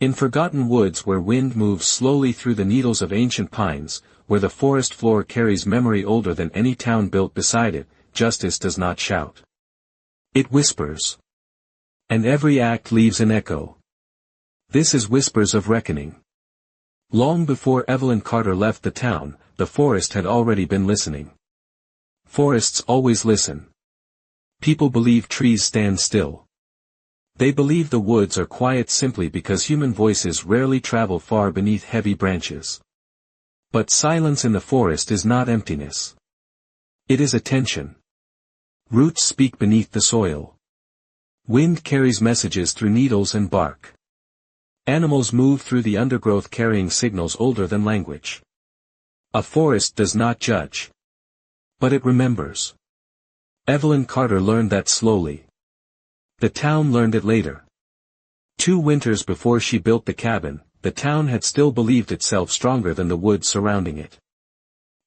In forgotten woods where wind moves slowly through the needles of ancient pines, where the forest floor carries memory older than any town built beside it, justice does not shout. It whispers. And every act leaves an echo. This is Whispers of Reckoning. Long before Evelyn Carter left the town, the forest had already been listening. Forests always listen. People believe trees stand still. They believe the woods are quiet simply because human voices rarely travel far beneath heavy branches. But silence in the forest is not emptiness. It is attention. Roots speak beneath the soil. Wind carries messages through needles and bark. Animals move through the undergrowth carrying signals older than language. A forest does not judge. But it remembers. Evelyn Carter learned that slowly. The town learned it later. 2 winters before she built the cabin, the town had still believed itself stronger than the woods surrounding it.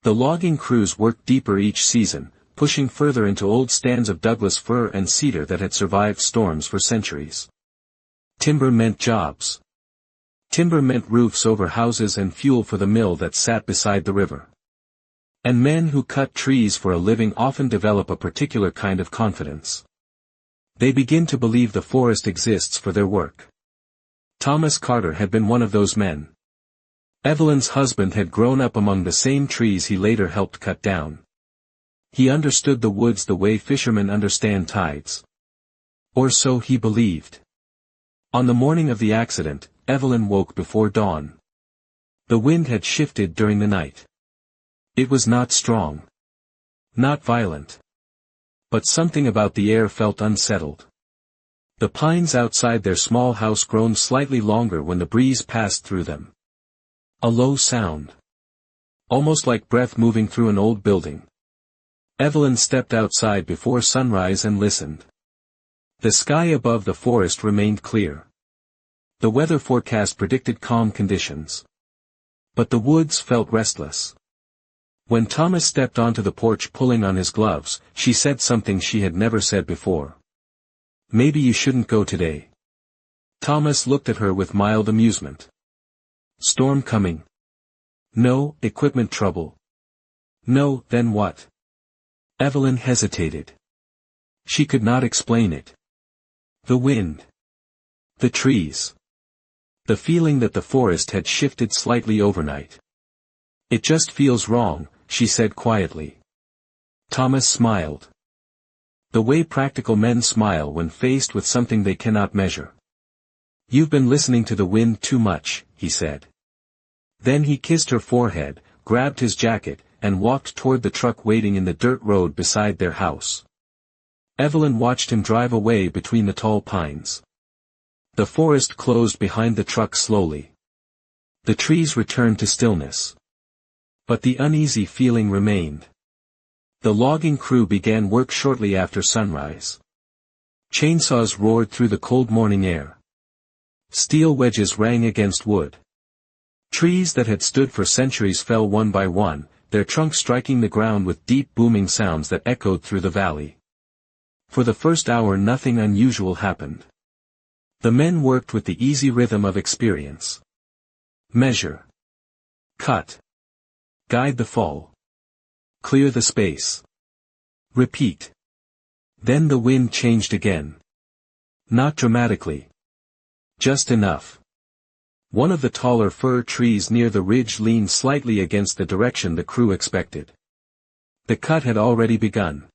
The logging crews worked deeper each season, pushing further into old stands of Douglas fir and cedar that had survived storms for centuries. Timber meant jobs. Timber meant roofs over houses and fuel for the mill that sat beside the river. And men who cut trees for a living often develop a particular kind of confidence. They begin to believe the forest exists for their work. Thomas Carter had been one of those men. Evelyn's husband had grown up among the same trees he later helped cut down. He understood the woods the way fishermen understand tides. Or so he believed. On the morning of the accident, Evelyn woke before dawn. The wind had shifted during the night. It was not strong. Not violent. But something about the air felt unsettled. The pines outside their small house groaned slightly longer when the breeze passed through them. A low sound. Almost like breath moving through an old building. Evelyn stepped outside before sunrise and listened. The sky above the forest remained clear. The weather forecast predicted calm conditions. But the woods felt restless. When Thomas stepped onto the porch pulling on his gloves, she said something she had never said before. "Maybe you shouldn't go today." Thomas looked at her with mild amusement. "Storm coming?" "No, equipment trouble." "No, then what?" Evelyn hesitated. She could not explain it. The wind. The trees. The feeling that the forest had shifted slightly overnight. "It just feels wrong," she said quietly. Thomas smiled. The way practical men smile when faced with something they cannot measure. "You've been listening to the wind too much," he said. Then he kissed her forehead, grabbed his jacket, and walked toward the truck waiting in the dirt road beside their house. Evelyn watched him drive away between the tall pines. The forest closed behind the truck slowly. The trees returned to stillness. But the uneasy feeling remained. The logging crew began work shortly after sunrise. Chainsaws roared through the cold morning air. Steel wedges rang against wood. Trees that had stood for centuries fell one by one, their trunks striking the ground with deep booming sounds that echoed through the valley. For the first hour nothing unusual happened. The men worked with the easy rhythm of experience. Measure. Cut. Guide the fall. Clear the space. Repeat. Then the wind changed again. Not dramatically. Just enough. One of the taller fir trees near the ridge leaned slightly against the direction the crew expected. The cut had already begun.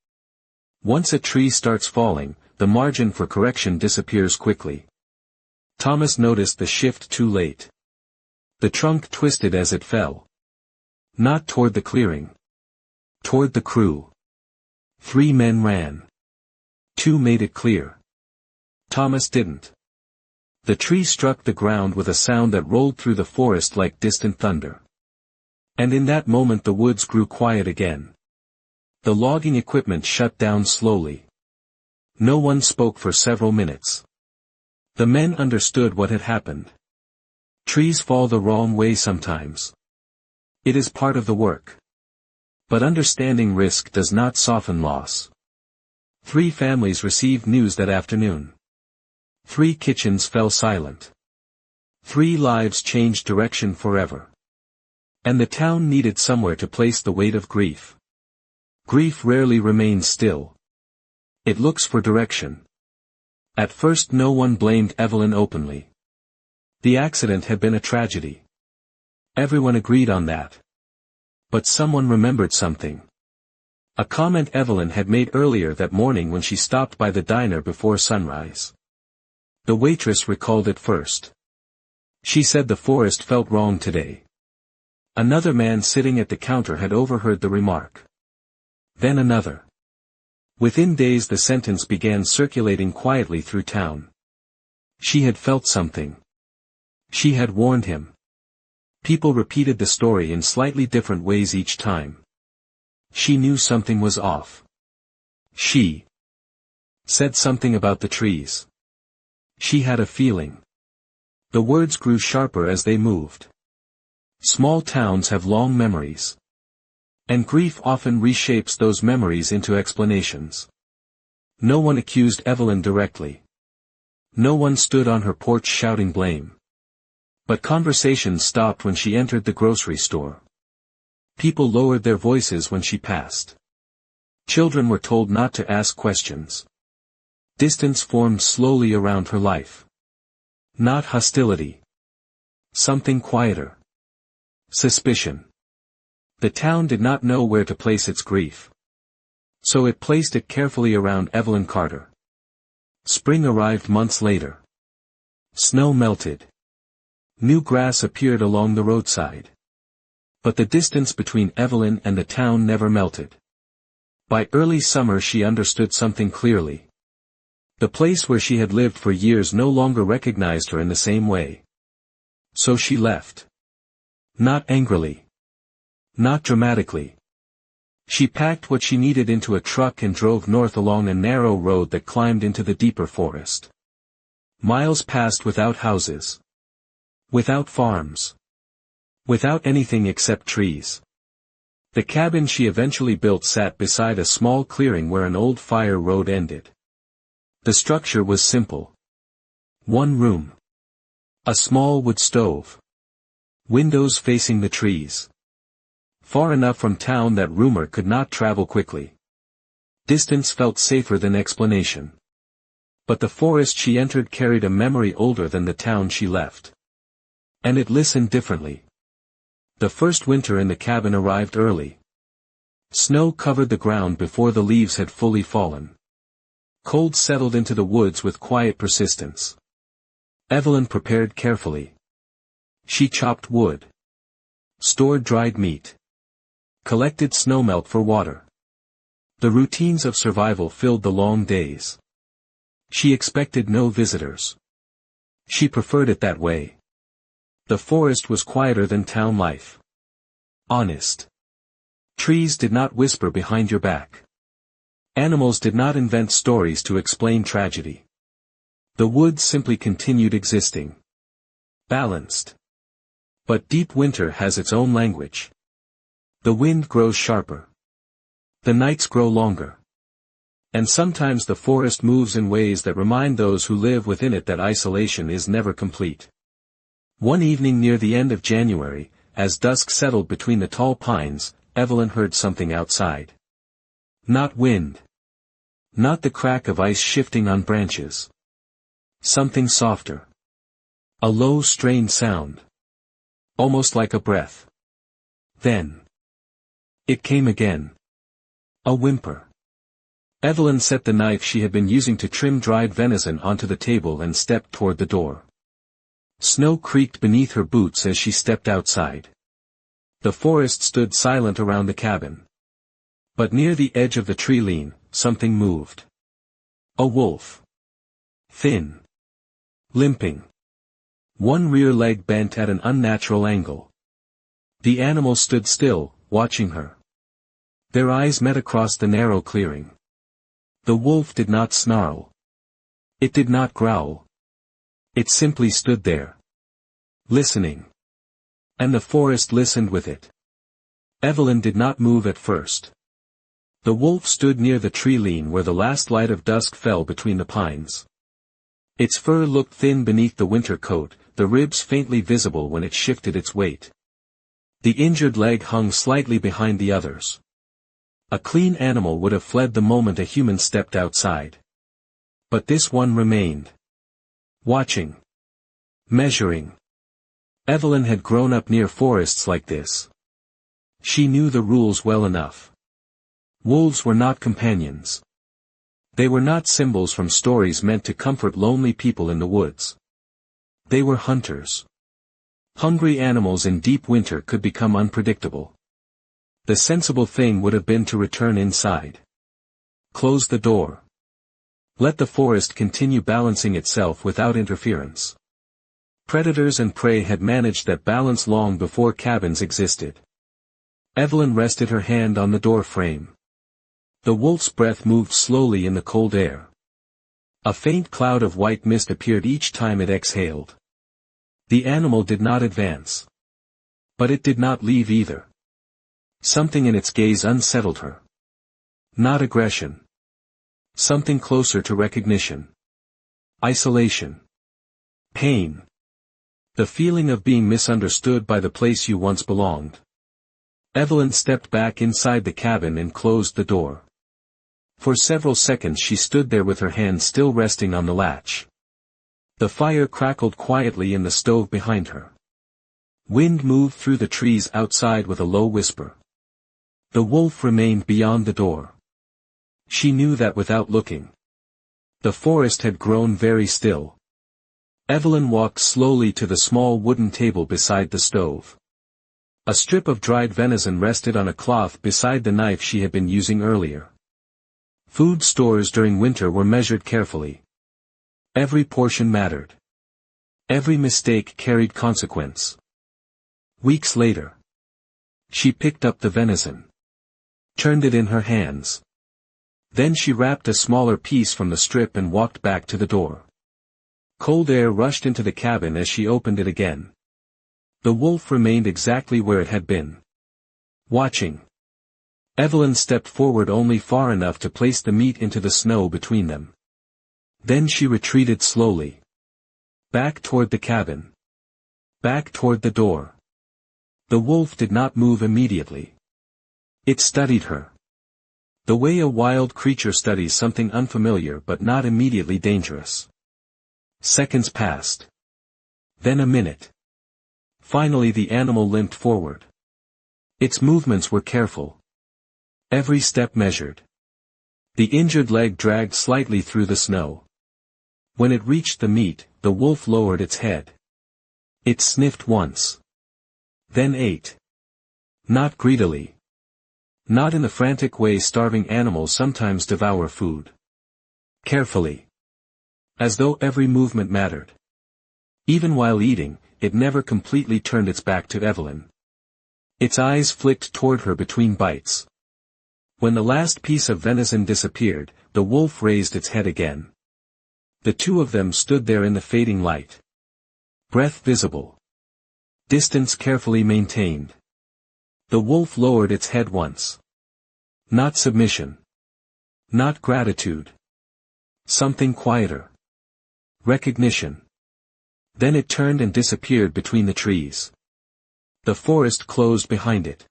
Once a tree starts falling, the margin for correction disappears quickly. Thomas noticed the shift too late. The trunk twisted as it fell. Not toward the clearing. Toward the crew. 3 men ran. 2 made it clear. Thomas didn't. The tree struck the ground with a sound that rolled through the forest like distant thunder. And in that moment the woods grew quiet again. The logging equipment shut down slowly. No one spoke for several minutes. The men understood what had happened. Trees fall the wrong way sometimes. It is part of the work. But understanding risk does not soften loss. 3 families received news that afternoon. 3 kitchens fell silent. 3 lives changed direction forever. And the town needed somewhere to place the weight of grief. Grief rarely remains still. It looks for direction. At first no one blamed Evelyn openly. The accident had been a tragedy. Everyone agreed on that. But someone remembered something. A comment Evelyn had made earlier that morning when she stopped by the diner before sunrise. The waitress recalled it first. She said the forest felt wrong today. Another man sitting at the counter had overheard the remark. Then another. Within days the sentence began circulating quietly through town. She had felt something. She had warned him. People repeated the story in slightly different ways each time. She knew something was off. She said something about the trees. She had a feeling. The words grew sharper as they moved. Small towns have long memories. And grief often reshapes those memories into explanations. No one accused Evelyn directly. No one stood on her porch shouting blame. But conversations stopped when she entered the grocery store. People lowered their voices when she passed. Children were told not to ask questions. Distance formed slowly around her life. Not hostility. Something quieter. Suspicion. The town did not know where to place its grief. So it placed it carefully around Evelyn Carter. Spring arrived months later. Snow melted. New grass appeared along the roadside. But the distance between Evelyn and the town never melted. By early summer she understood something clearly. The place where she had lived for years no longer recognized her in the same way. So she left. Not angrily. Not dramatically. She packed what she needed into a truck and drove north along a narrow road that climbed into the deeper forest. Miles passed without houses. Without farms. Without anything except trees. The cabin she eventually built sat beside a small clearing where an old fire road ended. The structure was simple. One room. A small wood stove. Windows facing the trees. Far enough from town that rumor could not travel quickly. Distance felt safer than explanation. But the forest she entered carried a memory older than the town she left. And it listened differently. The first winter in the cabin arrived early. Snow covered the ground before the leaves had fully fallen. Cold settled into the woods with quiet persistence. Evelyn prepared carefully. She chopped wood. Stored dried meat. Collected snowmelt for water. The routines of survival filled the long days. She expected no visitors. She preferred it that way. The forest was quieter than town life. Honest. Trees did not whisper behind your back. Animals did not invent stories to explain tragedy. The woods simply continued existing. Balanced. But deep winter has its own language. The wind grows sharper. The nights grow longer. And sometimes the forest moves in ways that remind those who live within it that isolation is never complete. One evening near the end of January, as dusk settled between the tall pines, Evelyn heard something outside. Not wind. Not the crack of ice shifting on branches. Something softer. A low strained sound. Almost like a breath. Then. It came again. A whimper. Evelyn set the knife she had been using to trim dried venison onto the table and stepped toward the door. Snow creaked beneath her boots as she stepped outside. The forest stood silent around the cabin. But near the edge of the tree line, something moved. A wolf. Thin. Limping. One rear leg bent at an unnatural angle. The animal stood still, watching her. Their eyes met across the narrow clearing. The wolf did not snarl. It did not growl. It simply stood there. Listening. And the forest listened with it. Evelyn did not move at first. The wolf stood near the tree line where the last light of dusk fell between the pines. Its fur looked thin beneath the winter coat, the ribs faintly visible when it shifted its weight. The injured leg hung slightly behind the others. A clean animal would have fled the moment a human stepped outside. But this one remained. Watching. Measuring. Evelyn had grown up near forests like this. She knew the rules well enough. Wolves were not companions. They were not symbols from stories meant to comfort lonely people in the woods. They were hunters. Hungry animals in deep winter could become unpredictable. The sensible thing would have been to return inside. Close the door. Let the forest continue balancing itself without interference. Predators and prey had managed that balance long before cabins existed. Evelyn rested her hand on the door frame. The wolf's breath moved slowly in the cold air. A faint cloud of white mist appeared each time it exhaled. The animal did not advance. But it did not leave either. Something in its gaze unsettled her. Not aggression. Something closer to recognition. Isolation. Pain. The feeling of being misunderstood by the place you once belonged. Evelyn stepped back inside the cabin and closed the door. For several seconds she stood there with her hand still resting on the latch. The fire crackled quietly in the stove behind her. Wind moved through the trees outside with a low whisper. The wolf remained beyond the door. She knew that without looking. The forest had grown very still. Evelyn walked slowly to the small wooden table beside the stove. A strip of dried venison rested on a cloth beside the knife she had been using earlier. Food stores during winter were measured carefully. Every portion mattered. Every mistake carried consequence. Weeks later. She picked up the venison. Turned it in her hands. Then she wrapped a smaller piece from the strip and walked back to the door. Cold air rushed into the cabin as she opened it again. The wolf remained exactly where it had been. Watching. Evelyn stepped forward only far enough to place the meat into the snow between them. Then she retreated slowly. Back toward the cabin. Back toward the door. The wolf did not move immediately. It studied her. The way a wild creature studies something unfamiliar but not immediately dangerous. Seconds passed. Then a minute. Finally the animal limped forward. Its movements were careful. Every step measured. The injured leg dragged slightly through the snow. When it reached the meat, the wolf lowered its head. It sniffed once. Then ate. Not greedily. Not in the frantic way starving animals sometimes devour food. Carefully. As though every movement mattered. Even while eating, it never completely turned its back to Evelyn. Its eyes flicked toward her between bites. When the last piece of venison disappeared, the wolf raised its head again. The two of them stood there in the fading light. Breath visible. Distance carefully maintained. The wolf lowered its head once. Not submission. Not gratitude. Something quieter. Recognition. Then it turned and disappeared between the trees. The forest closed behind it.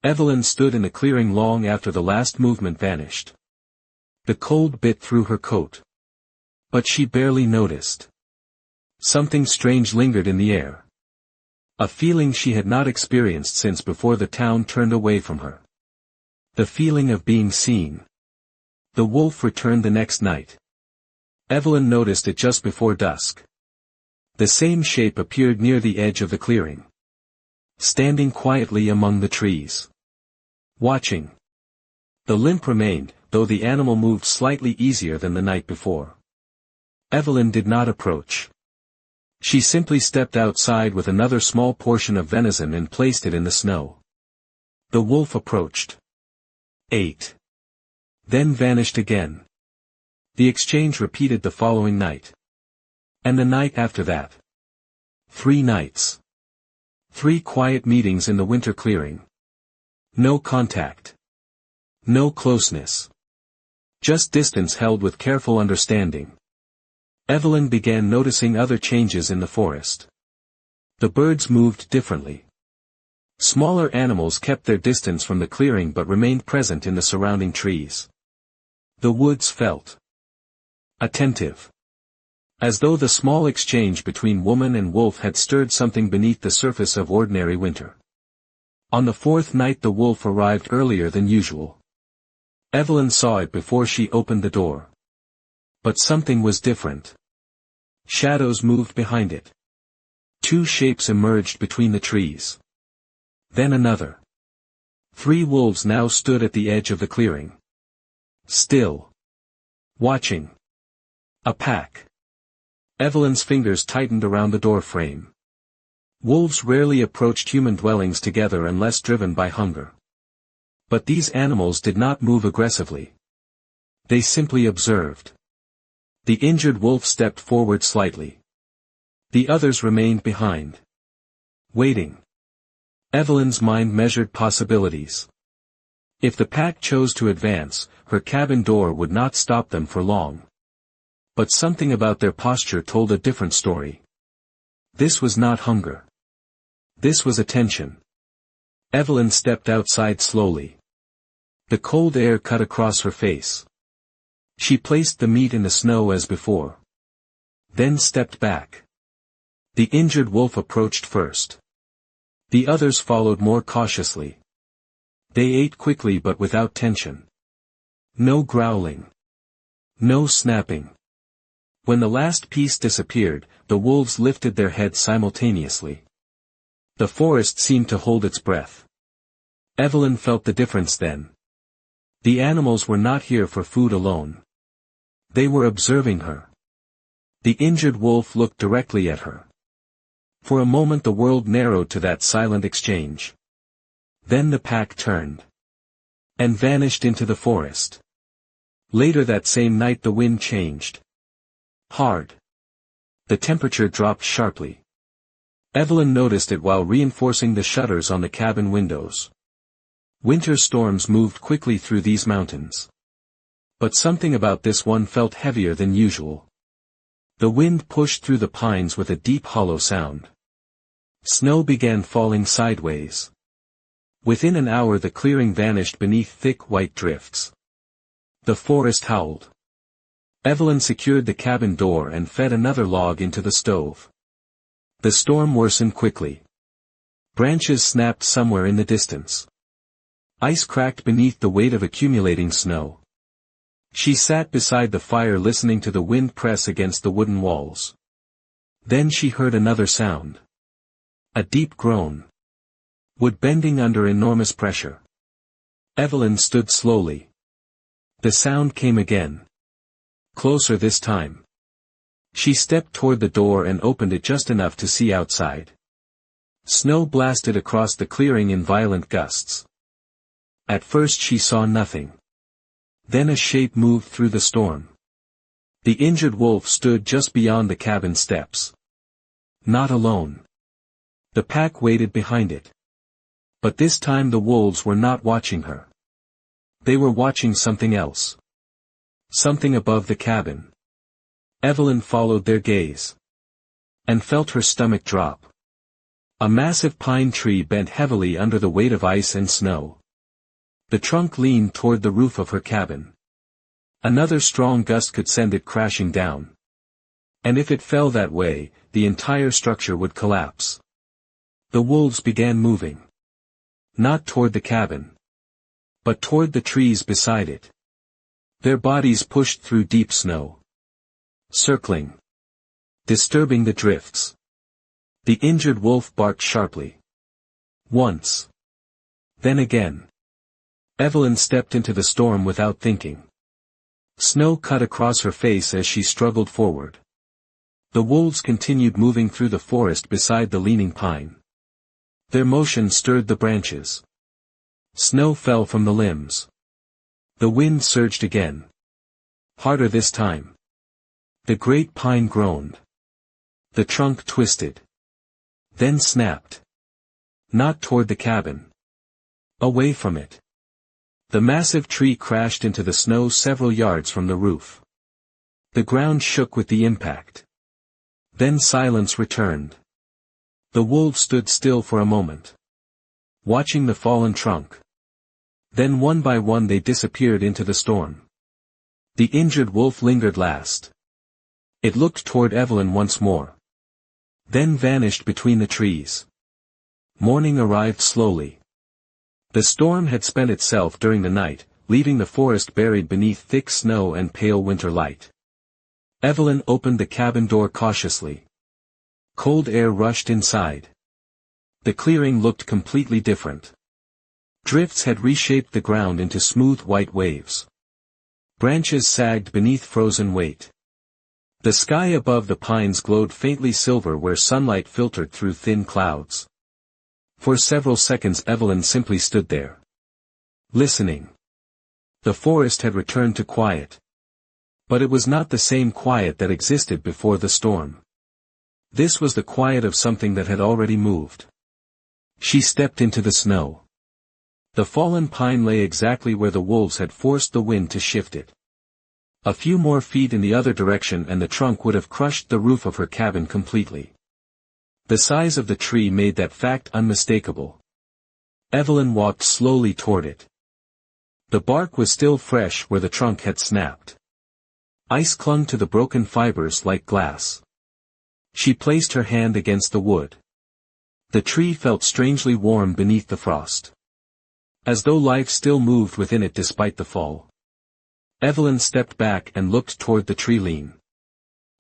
Evelyn stood in the clearing long after the last movement vanished. The cold bit through her coat. But she barely noticed. Something strange lingered in the air. A feeling she had not experienced since before the town turned away from her. The feeling of being seen. The wolf returned the next night. Evelyn noticed it just before dusk. The same shape appeared near the edge of the clearing. Standing quietly among the trees. Watching. The limp remained, though the animal moved slightly easier than the night before. Evelyn did not approach. She simply stepped outside with another small portion of venison and placed it in the snow. The wolf approached. Ate. Then vanished again. The exchange repeated the following night. And the night after that. 3 nights. 3 quiet meetings in the winter clearing. No contact. No closeness. Just distance held with careful understanding. Evelyn began noticing other changes in the forest. The birds moved differently. Smaller animals kept their distance from the clearing but remained present in the surrounding trees. The woods felt attentive, as though the small exchange between woman and wolf had stirred something beneath the surface of ordinary winter. On the fourth night the wolf arrived earlier than usual. Evelyn saw it before she opened the door. But something was different. Shadows moved behind it. Two shapes emerged between the trees. Then another. 3 wolves now stood at the edge of the clearing. Still. Watching. A pack. Evelyn's fingers tightened around the door frame. Wolves rarely approached human dwellings together unless driven by hunger. But these animals did not move aggressively. They simply observed. The injured wolf stepped forward slightly. The others remained behind. Waiting. Evelyn's mind measured possibilities. If the pack chose to advance, her cabin door would not stop them for long. But something about their posture told a different story. This was not hunger. This was attention. Evelyn stepped outside slowly. The cold air cut across her face. She placed the meat in the snow as before. Then stepped back. The injured wolf approached first. The others followed more cautiously. They ate quickly but without tension. No growling. No snapping. When the last piece disappeared, the wolves lifted their heads simultaneously. The forest seemed to hold its breath. Evelyn felt the difference then. The animals were not here for food alone. They were observing her. The injured wolf looked directly at her. For a moment the world narrowed to that silent exchange. Then the pack turned. And vanished into the forest. Later that same night the wind changed. Hard. The temperature dropped sharply. Evelyn noticed it while reinforcing the shutters on the cabin windows. Winter storms moved quickly through these mountains. But something about this one felt heavier than usual. The wind pushed through the pines with a deep hollow sound. Snow began falling sideways. Within an hour the clearing vanished beneath thick white drifts. The forest howled. Evelyn secured the cabin door and fed another log into the stove. The storm worsened quickly. Branches snapped somewhere in the distance. Ice cracked beneath the weight of accumulating snow. She sat beside the fire listening to the wind press against the wooden walls. Then she heard another sound. A deep groan. Wood bending under enormous pressure. Evelyn stood slowly. The sound came again. Closer this time. She stepped toward the door and opened it just enough to see outside. Snow blasted across the clearing in violent gusts. At first she saw nothing. Then a shape moved through the storm. The injured wolf stood just beyond the cabin steps. Not alone. The pack waited behind it. But this time the wolves were not watching her. They were watching something else. Something above the cabin. Evelyn followed their gaze. And felt her stomach drop. A massive pine tree bent heavily under the weight of ice and snow. The trunk leaned toward the roof of her cabin. Another strong gust could send it crashing down. And if it fell that way, the entire structure would collapse. The wolves began moving. Not toward the cabin. But toward the trees beside it. Their bodies pushed through deep snow. Circling. Disturbing the drifts. The injured wolf barked sharply. Once. Then again. Evelyn stepped into the storm without thinking. Snow cut across her face as she struggled forward. The wolves continued moving through the forest beside the leaning pine. Their motion stirred the branches. Snow fell from the limbs. The wind surged again. Harder this time. The great pine groaned. The trunk twisted. Then snapped. Not toward the cabin. Away from it. The massive tree crashed into the snow several yards from the roof. The ground shook with the impact. Then silence returned. The wolves stood still for a moment, watching the fallen trunk. Then one by one they disappeared into the storm. The injured wolf lingered last. It looked toward Evelyn once more, then vanished between the trees. Morning arrived slowly. The storm had spent itself during the night, leaving the forest buried beneath thick snow and pale winter light. Evelyn opened the cabin door cautiously. Cold air rushed inside. The clearing looked completely different. Drifts had reshaped the ground into smooth white waves. Branches sagged beneath frozen weight. The sky above the pines glowed faintly silver where sunlight filtered through thin clouds. For several seconds Evelyn simply stood there, listening. The forest had returned to quiet. But it was not the same quiet that existed before the storm. This was the quiet of something that had already moved. She stepped into the snow. The fallen pine lay exactly where the wolves had forced the wind to shift it. A few more feet in the other direction and the trunk would have crushed the roof of her cabin completely. The size of the tree made that fact unmistakable. Evelyn walked slowly toward it. The bark was still fresh where the trunk had snapped. Ice clung to the broken fibers like glass. She placed her hand against the wood. The tree felt strangely warm beneath the frost, as though life still moved within it despite the fall. Evelyn stepped back and looked toward the tree lean.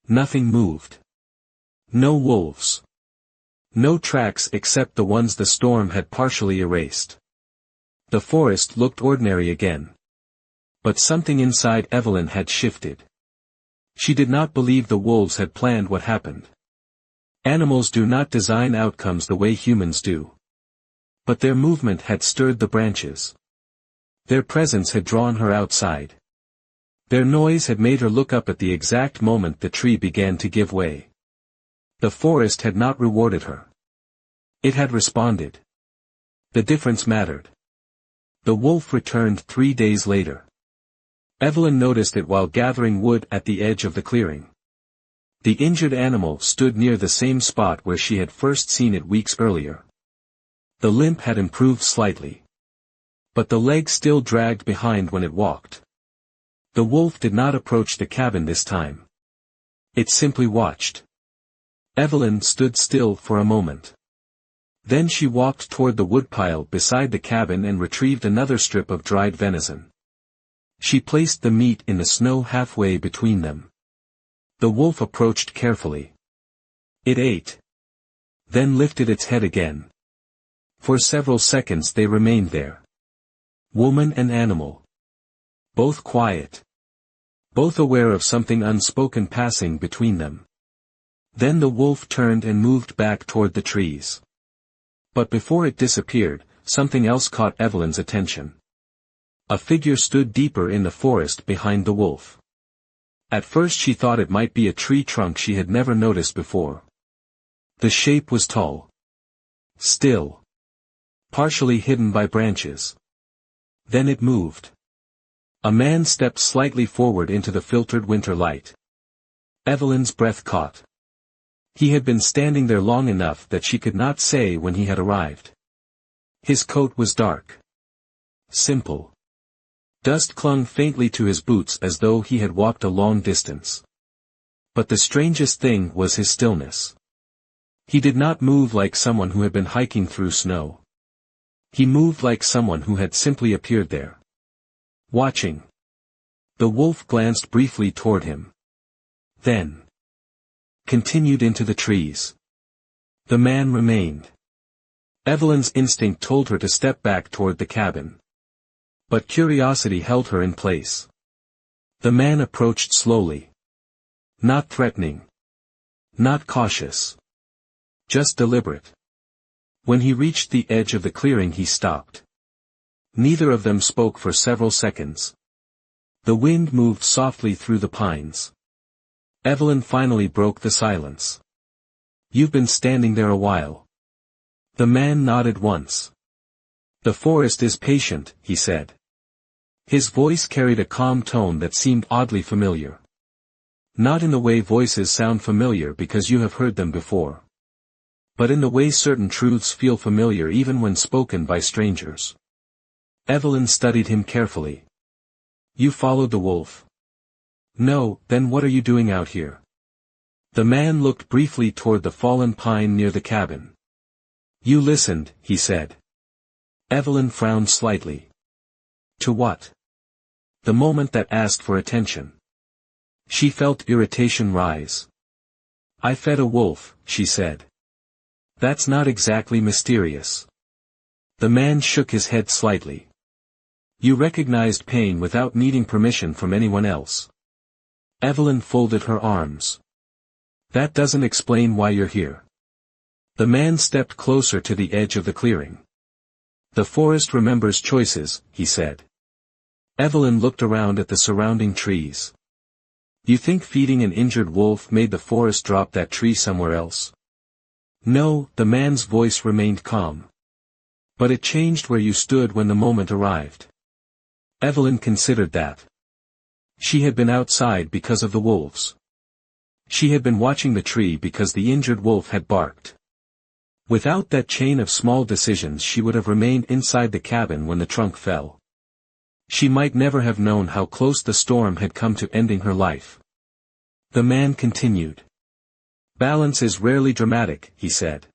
Nothing moved. No wolves. No tracks except the ones the storm had partially erased. The forest looked ordinary again. But something inside Evelyn had shifted. She did not believe the wolves had planned what happened. Animals do not design outcomes the way humans do. But their movement had stirred the branches. Their presence had drawn her outside. Their noise had made her look up at the exact moment the tree began to give way. The forest had not rewarded her. It had responded. The difference mattered. The wolf returned 3 days later. Evelyn noticed it while gathering wood at the edge of the clearing. The injured animal stood near the same spot where she had first seen it weeks earlier. The limp had improved slightly. But the leg still dragged behind when it walked. The wolf did not approach the cabin this time. It simply watched. Evelyn stood still for a moment. Then she walked toward the woodpile beside the cabin and retrieved another strip of dried venison. She placed the meat in the snow halfway between them. The wolf approached carefully. It ate. Then lifted its head again. For several seconds they remained there. Woman and animal. Both quiet. Both aware of something unspoken passing between them. Then the wolf turned and moved back toward the trees. But before it disappeared, something else caught Evelyn's attention. A figure stood deeper in the forest behind the wolf. At first she thought it might be a tree trunk she had never noticed before. The shape was tall. Still. Partially hidden by branches. Then it moved. A man stepped slightly forward into the filtered winter light. Evelyn's breath caught. He had been standing there long enough that she could not say when he had arrived. His coat was dark. Simple. Dust clung faintly to his boots as though he had walked a long distance. But the strangest thing was his stillness. He did not move like someone who had been hiking through snow. He moved like someone who had simply appeared there. Watching. The wolf glanced briefly toward him. Then continued into the trees. The man remained. Evelyn's instinct told her to step back toward the cabin. But curiosity held her in place. The man approached slowly. Not threatening. Not cautious. Just deliberate. When he reached the edge of the clearing he stopped. Neither of them spoke for several seconds. The wind moved softly through the pines. Evelyn finally broke the silence. You've been standing there a while. The man nodded once. The forest is patient, he said. His voice carried a calm tone that seemed oddly familiar. Not in the way voices sound familiar because you have heard them before. But in the way certain truths feel familiar even when spoken by strangers. Evelyn studied him carefully. You followed the wolf? No, then what are you doing out here? The man looked briefly toward the fallen pine near the cabin. You listened, he said. Evelyn frowned slightly. To what? The moment that asked for attention. She felt irritation rise. I fed a wolf, she said. That's not exactly mysterious. The man shook his head slightly. You recognized pain without needing permission from anyone else. Evelyn folded her arms. That doesn't explain why you're here. The man stepped closer to the edge of the clearing. The forest remembers choices, he said. Evelyn looked around at the surrounding trees. You think feeding an injured wolf made the forest drop that tree somewhere else? No, the man's voice remained calm. But it changed where you stood when the moment arrived. Evelyn considered that. She had been outside because of the wolves. She had been watching the tree because the injured wolf had barked. Without that chain of small decisions she would have remained inside the cabin when the trunk fell. She might never have known how close the storm had come to ending her life. The man continued. Balance is rarely dramatic, he said.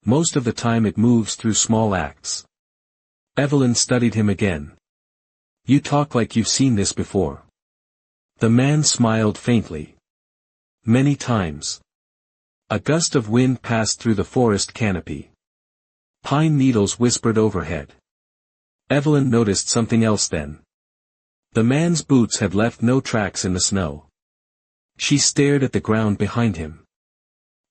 Most of the time it moves through small acts. Evelyn studied him again. You talk like you've seen this before. The man smiled faintly. Many times. A gust of wind passed through the forest canopy. Pine needles whispered overhead. Evelyn noticed something else then. The man's boots had left no tracks in the snow. She stared at the ground behind him.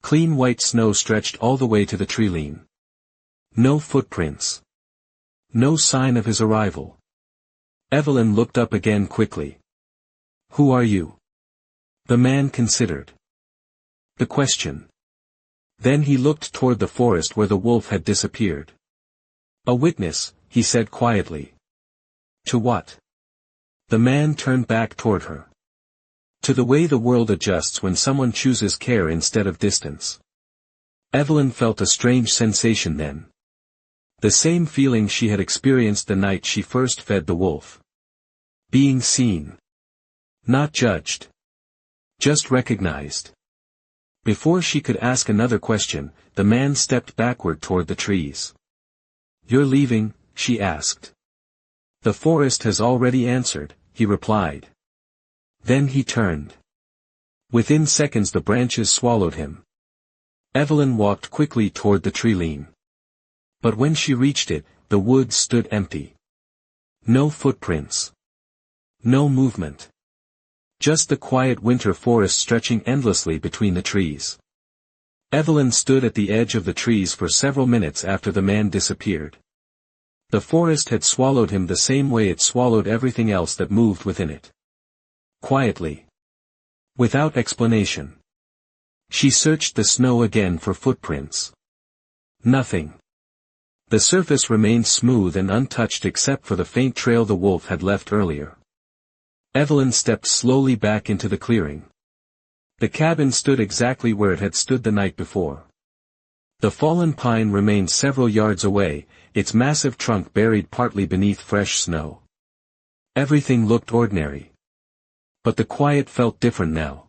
Clean white snow stretched all the way to the treeline. No footprints. No sign of his arrival. Evelyn looked up again quickly. Who are you? The man considered the question. Then he looked toward the forest where the wolf had disappeared. A witness, he said quietly. To what? The man turned back toward her. To the way the world adjusts when someone chooses care instead of distance. Evelyn felt a strange sensation then. The same feeling she had experienced the night she first fed the wolf. Being seen. Not judged. Just recognized. Before she could ask another question, the man stepped backward toward the trees. You're leaving? She asked. The forest has already answered, he replied. Then he turned. Within seconds the branches swallowed him. Evelyn walked quickly toward the treeline. But when she reached it, the woods stood empty. No footprints. No movement. Just the quiet winter forest stretching endlessly between the trees. Evelyn stood at the edge of the trees for several minutes after the man disappeared. The forest had swallowed him the same way it swallowed everything else that moved within it. Quietly. Without explanation. She searched the snow again for footprints. Nothing. The surface remained smooth and untouched except for the faint trail the wolf had left earlier. Evelyn stepped slowly back into the clearing. The cabin stood exactly where it had stood the night before. The fallen pine remained several yards away, its massive trunk buried partly beneath fresh snow. Everything looked ordinary. But the quiet felt different now.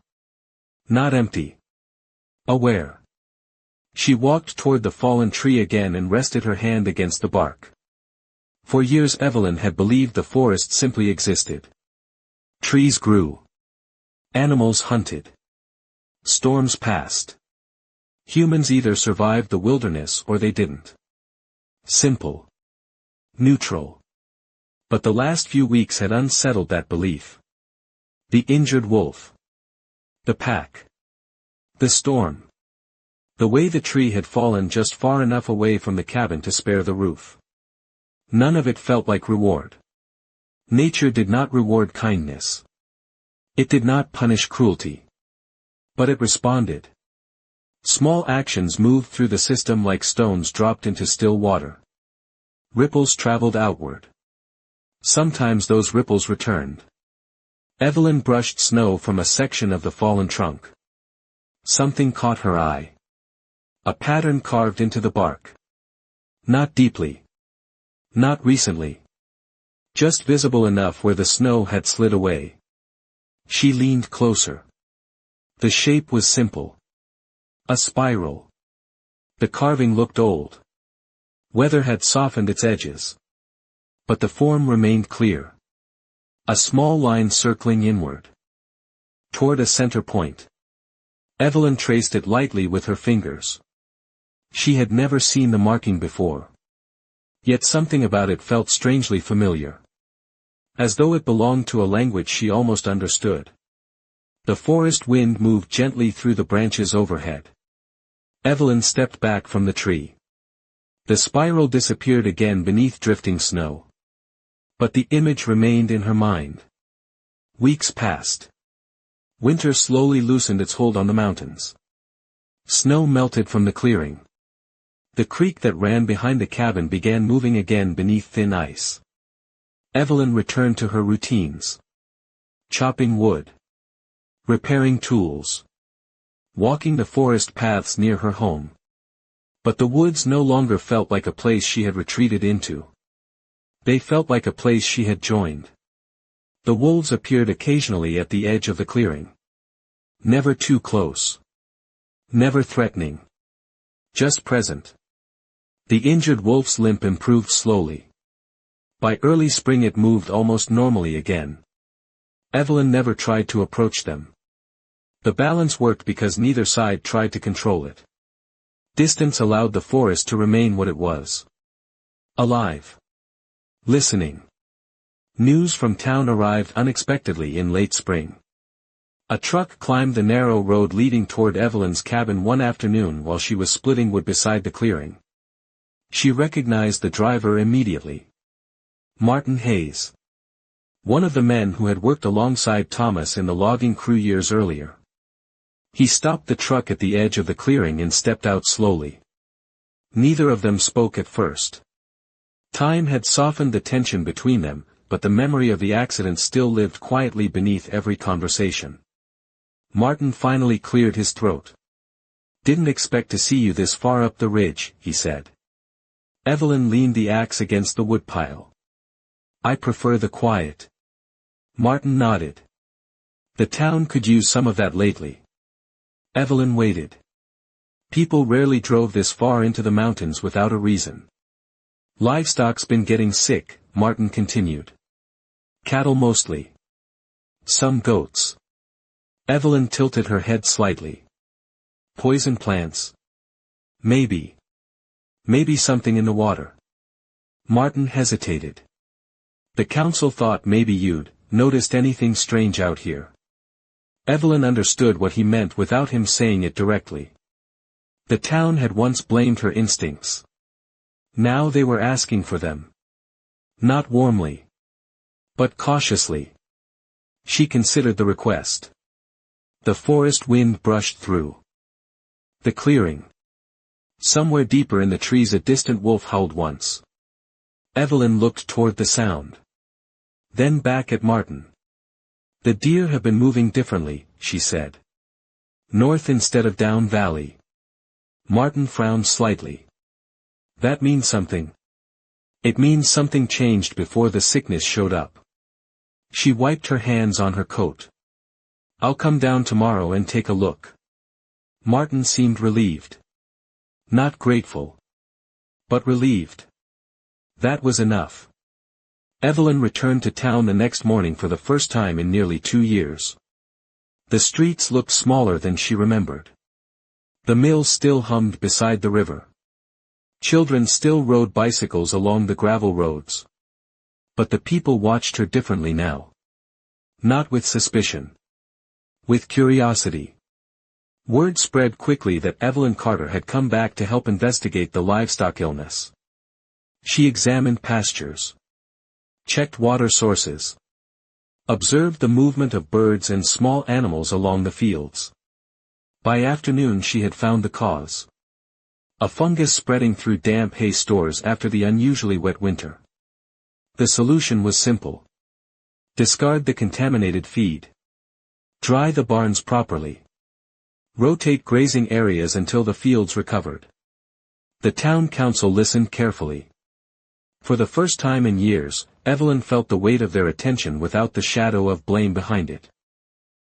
Not empty. Aware. She walked toward the fallen tree again and rested her hand against the bark. For years Evelyn had believed the forest simply existed. Trees grew. Animals hunted. Storms passed. Humans either survived the wilderness or they didn't. Simple. Neutral. But the last few weeks had unsettled that belief. The injured wolf. The pack. The storm. The way the tree had fallen just far enough away from the cabin to spare the roof. None of it felt like reward. Nature did not reward kindness. It did not punish cruelty. But it responded. Small actions moved through the system like stones dropped into still water. Ripples traveled outward. Sometimes those ripples returned. Evelyn brushed snow from a section of the fallen trunk. Something caught her eye. A pattern carved into the bark. Not deeply. Not recently. Just visible enough where the snow had slid away. She leaned closer. The shape was simple. A spiral. The carving looked old. Weather had softened its edges. But the form remained clear. A small line circling inward. Toward a center point. Evelyn traced it lightly with her fingers. She had never seen the marking before. Yet something about it felt strangely familiar. As though it belonged to a language she almost understood. The forest wind moved gently through the branches overhead. Evelyn stepped back from the tree. The spiral disappeared again beneath drifting snow. But the image remained in her mind. Weeks passed. Winter slowly loosened its hold on the mountains. Snow melted from the clearing. The creek that ran behind the cabin began moving again beneath thin ice. Evelyn returned to her routines. Chopping wood. Repairing tools. Walking the forest paths near her home. But the woods no longer felt like a place she had retreated into. They felt like a place she had joined. The wolves appeared occasionally at the edge of the clearing. Never too close. Never threatening. Just present. The injured wolf's limp improved slowly. By early spring it moved almost normally again. Evelyn never tried to approach them. The balance worked because neither side tried to control it. Distance allowed the forest to remain what it was. Alive. Listening. News from town arrived unexpectedly in late spring. A truck climbed the narrow road leading toward Evelyn's cabin one afternoon while she was splitting wood beside the clearing. She recognized the driver immediately. Martin Hayes. One of the men who had worked alongside Thomas in the logging crew years earlier. He stopped the truck at the edge of the clearing and stepped out slowly. Neither of them spoke at first. Time had softened the tension between them, but the memory of the accident still lived quietly beneath every conversation. Martin finally cleared his throat. "Didn't expect to see you this far up the ridge," he said. Evelyn leaned the axe against the woodpile. "I prefer the quiet." Martin nodded. "The town could use some of that lately." Evelyn waited. People rarely drove this far into the mountains without a reason. "Livestock's been getting sick," Martin continued. "Cattle mostly. Some goats." Evelyn tilted her head slightly. "Poison plants? Maybe. Maybe something in the water." Martin hesitated. "The council thought maybe you'd noticed anything strange out here." Evelyn understood what he meant without him saying it directly. The town had once blamed her instincts. Now they were asking for them. Not warmly. But cautiously. She considered the request. The forest wind brushed through. The clearing. Somewhere deeper in the trees a distant wolf howled once. Evelyn looked toward the sound. Then back at Martin. "The deer have been moving differently," she said. "North instead of down valley." Martin frowned slightly. "That means something." "It means something changed before the sickness showed up." She wiped her hands on her coat. "I'll come down tomorrow and take a look." Martin seemed relieved. Not grateful. But relieved. That was enough. Evelyn returned to town the next morning for the first time in nearly 2 years. The streets looked smaller than she remembered. The mill still hummed beside the river. Children still rode bicycles along the gravel roads. But the people watched her differently now. Not with suspicion. With curiosity. Word spread quickly that Evelyn Carter had come back to help investigate the livestock illness. She examined pastures. Checked water sources. Observed the movement of birds and small animals along the fields. By afternoon she had found the cause. A fungus spreading through damp hay stores after the unusually wet winter. The solution was simple. Discard the contaminated feed. Dry the barns properly. Rotate grazing areas until the fields recovered. The town council listened carefully. For the first time in years, Evelyn felt the weight of their attention without the shadow of blame behind it.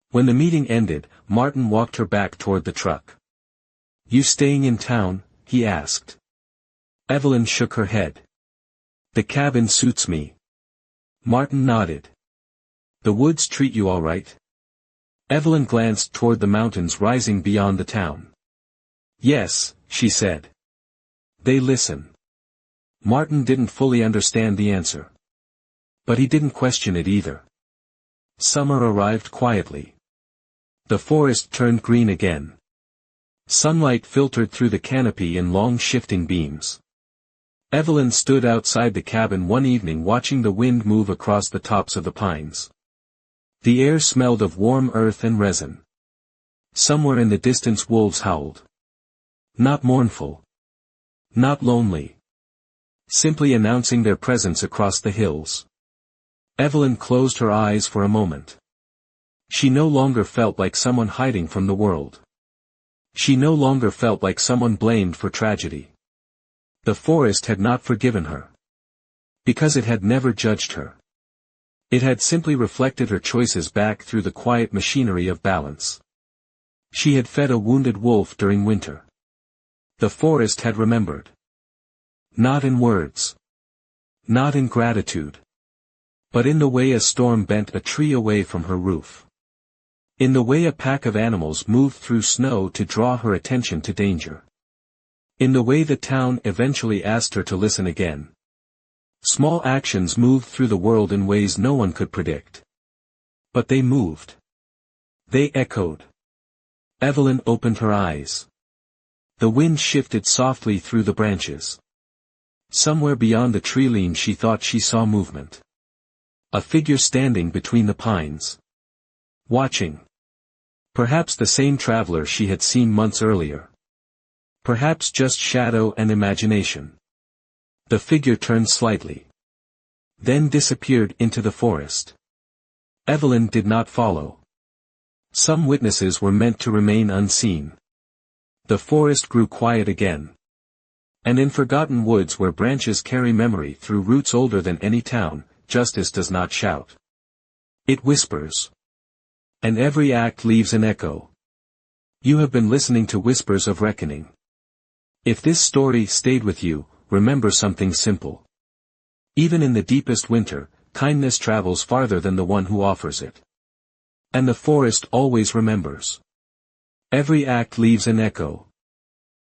When the meeting ended, Martin walked her back toward the truck. "You staying in town?" he asked. Evelyn shook her head. "The cabin suits me." Martin nodded. "The woods treat you all right?" Evelyn glanced toward the mountains rising beyond the town. "Yes," she said. "They listen." Martin didn't fully understand the answer. But he didn't question it either. Summer arrived quietly. The forest turned green again. Sunlight filtered through the canopy in long shifting beams. Evelyn stood outside the cabin one evening watching the wind move across the tops of the pines. The air smelled of warm earth and resin. Somewhere in the distance wolves howled. Not mournful. Not lonely. Simply announcing their presence across the hills. Evelyn closed her eyes for a moment. She no longer felt like someone hiding from the world. She no longer felt like someone blamed for tragedy. The forest had not forgiven her. Because it had never judged her. It had simply reflected her choices back through the quiet machinery of balance. She had fed a wounded wolf during winter. The forest had remembered. Not in words. Not in gratitude. But in the way a storm bent a tree away from her roof. In the way a pack of animals moved through snow to draw her attention to danger. In the way the town eventually asked her to listen again. Small actions moved through the world in ways no one could predict. But they moved. They echoed. Evelyn opened her eyes. The wind shifted softly through the branches. Somewhere beyond the tree line she thought she saw movement. A figure standing between the pines. Watching. Perhaps the same traveler she had seen months earlier. Perhaps just shadow and imagination. The figure turned slightly. Then disappeared into the forest. Evelyn did not follow. Some witnesses were meant to remain unseen. The forest grew quiet again. And in forgotten woods where branches carry memory through roots older than any town, justice does not shout. It whispers. And every act leaves an echo. You have been listening to Whispers of Reckoning. If this story stayed with you, remember something simple. Even in the deepest winter, kindness travels farther than the one who offers it. And the forest always remembers. Every act leaves an echo.